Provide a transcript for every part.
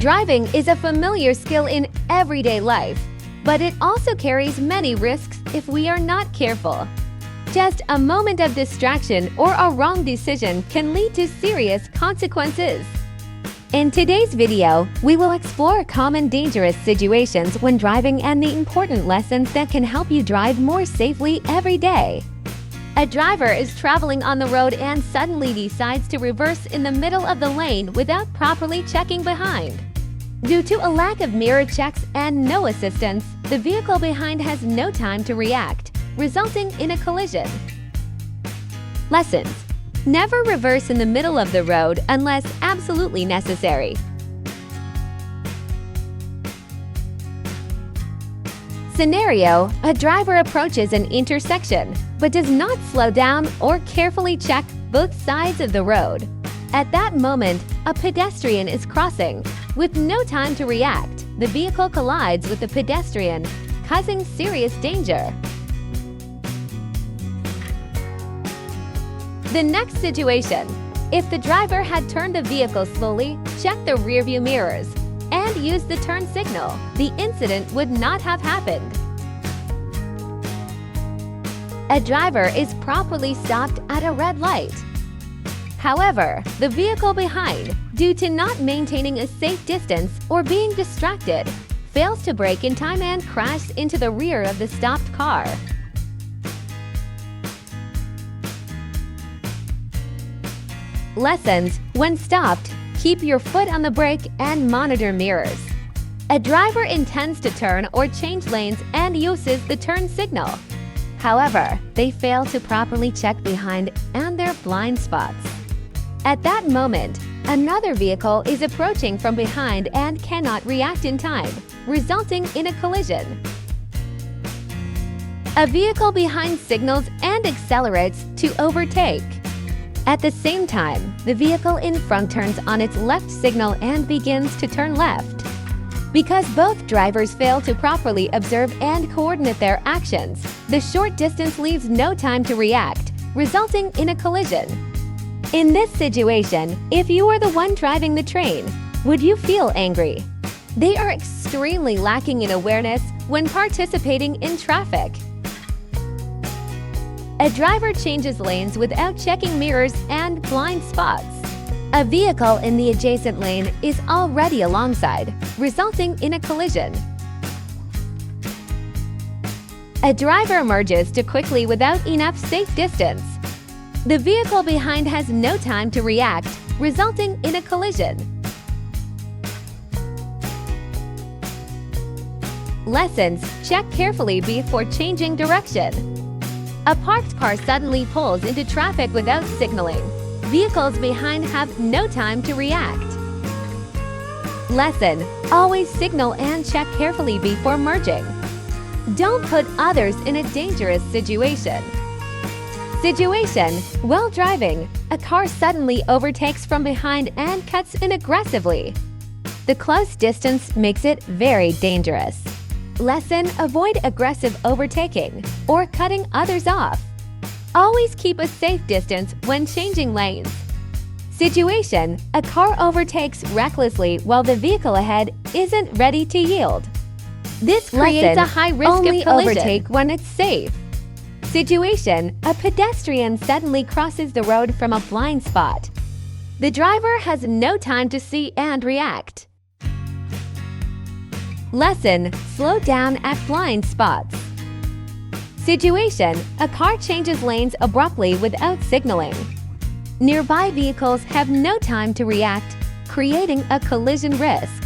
Driving is a familiar skill in everyday life, but it also carries many risks if we are not careful. Just a moment of distraction or a wrong decision can lead to serious consequences. In today's video, we will explore common dangerous situations when driving and the important lessons that can help you drive more safely every day. A driver is traveling on the road and suddenly decides to reverse in the middle of the lane without properly checking behind. Due to a lack of mirror checks and no assistance, the vehicle behind has no time to react, resulting in a collision. Lessons: never reverse in the middle of the road unless absolutely necessary. Scenario: a driver approaches an intersection but does not slow down or carefully check both sides of the road. At that moment, a pedestrian is crossing. With no time to react, the vehicle collides with the pedestrian, causing serious danger. The next situation: if the driver had turned the vehicle slowly, checked the rearview mirrors, and used the turn signal, the incident would not have happened. A driver is properly stopped at a red light. However, the vehicle behind, due to not maintaining a safe distance or being distracted, fails to brake in time and crashes into the rear of the stopped car. Lessons: when stopped, keep your foot on the brake and monitor mirrors. A driver intends to turn or change lanes and uses the turn signal. However, they fail to properly check behind and their blind spots. At that moment, another vehicle is approaching from behind and cannot react in time, resulting in a collision. A vehicle behind signals and accelerates to overtake. At the same time, the vehicle in front turns on its left signal and begins to turn left. Because both drivers fail to properly observe and coordinate their actions, the short distance leaves no time to react, resulting in a collision. In this situation, if you were the one driving the train, would you feel angry? They are extremely lacking in awareness when participating in traffic. A driver changes lanes without checking mirrors and blind spots. A vehicle in the adjacent lane is already alongside, resulting in a collision. A driver merges too quickly without enough safe distance. The vehicle behind has no time to react, resulting in a collision. Lessons: check carefully before changing direction. A parked car suddenly pulls into traffic without signaling. Vehicles behind have no time to react. Lesson: always signal and check carefully before merging. Don't put others in a dangerous situation. Situation: while driving, a car suddenly overtakes from behind and cuts in aggressively. The close distance makes it very dangerous. Lesson: avoid aggressive overtaking or cutting others off. Always keep a safe distance when changing lanes. Situation: a car overtakes recklessly while the vehicle ahead isn't ready to yield. This creates a high risk of collision. Only overtake when it's safe. Situation: a pedestrian suddenly crosses the road from a blind spot. The driver has no time to see and react. Lesson: slow down at blind spots. Situation: a car changes lanes abruptly without signaling. Nearby vehicles have no time to react, creating a collision risk.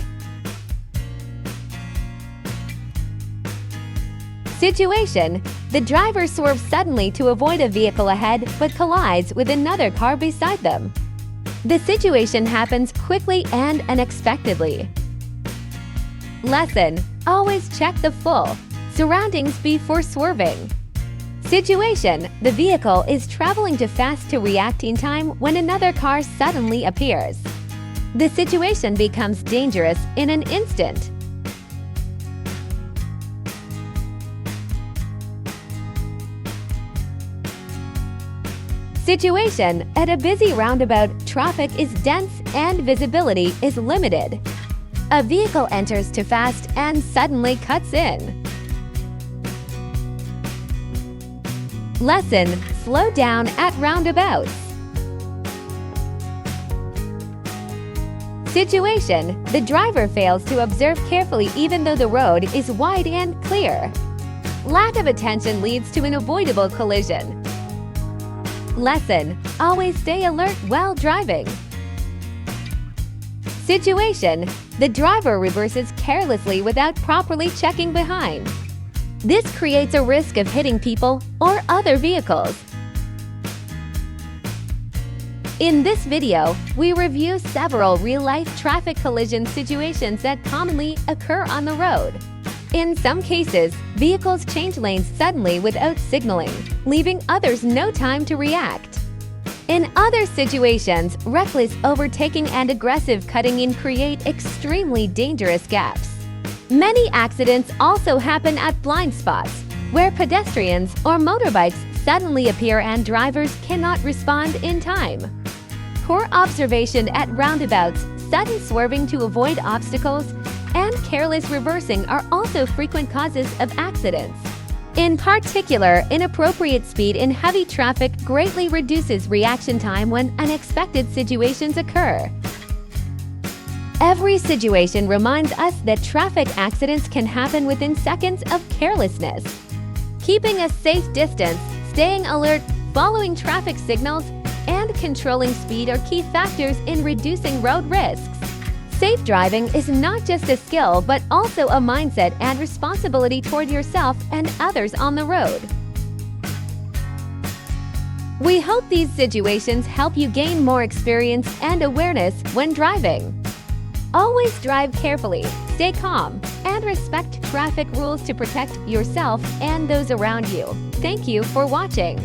Situation: the driver swerves suddenly to avoid a vehicle ahead but collides with another car beside them. The situation happens quickly and unexpectedly. Lesson: always check the full surroundings before swerving. Situation: the vehicle is traveling too fast to react in time when another car suddenly appears. The situation becomes dangerous in an instant. Situation: at a busy roundabout, traffic is dense and visibility is limited. A vehicle enters too fast and suddenly cuts in. Lesson: slow down at roundabouts. Situation: the driver fails to observe carefully even though the road is wide and clear. Lack of attention leads to an avoidable collision. Lesson: always stay alert while driving. Situation: the driver reverses carelessly without properly checking behind. This creates a risk of hitting people or other vehicles. In this video, we review several real-life traffic collision situations that commonly occur on the road. In some cases, vehicles change lanes suddenly without signaling, leaving others no time to react. In other situations, reckless overtaking and aggressive cutting in create extremely dangerous gaps. Many accidents also happen at blind spots, where pedestrians or motorbikes suddenly appear and drivers cannot respond in time. Poor observation at roundabouts, sudden swerving to avoid obstacles, and careless reversing are also frequent causes of accidents. In particular, inappropriate speed in heavy traffic greatly reduces reaction time when unexpected situations occur. Every situation reminds us that traffic accidents can happen within seconds of carelessness. Keeping a safe distance, staying alert, following traffic signals, and controlling speed are key factors in reducing road risks. Safe driving is not just a skill, but also a mindset and responsibility toward yourself and others on the road. We hope these situations help you gain more experience and awareness when driving. Always drive carefully, stay calm, and respect traffic rules to protect yourself and those around you. Thank you for watching.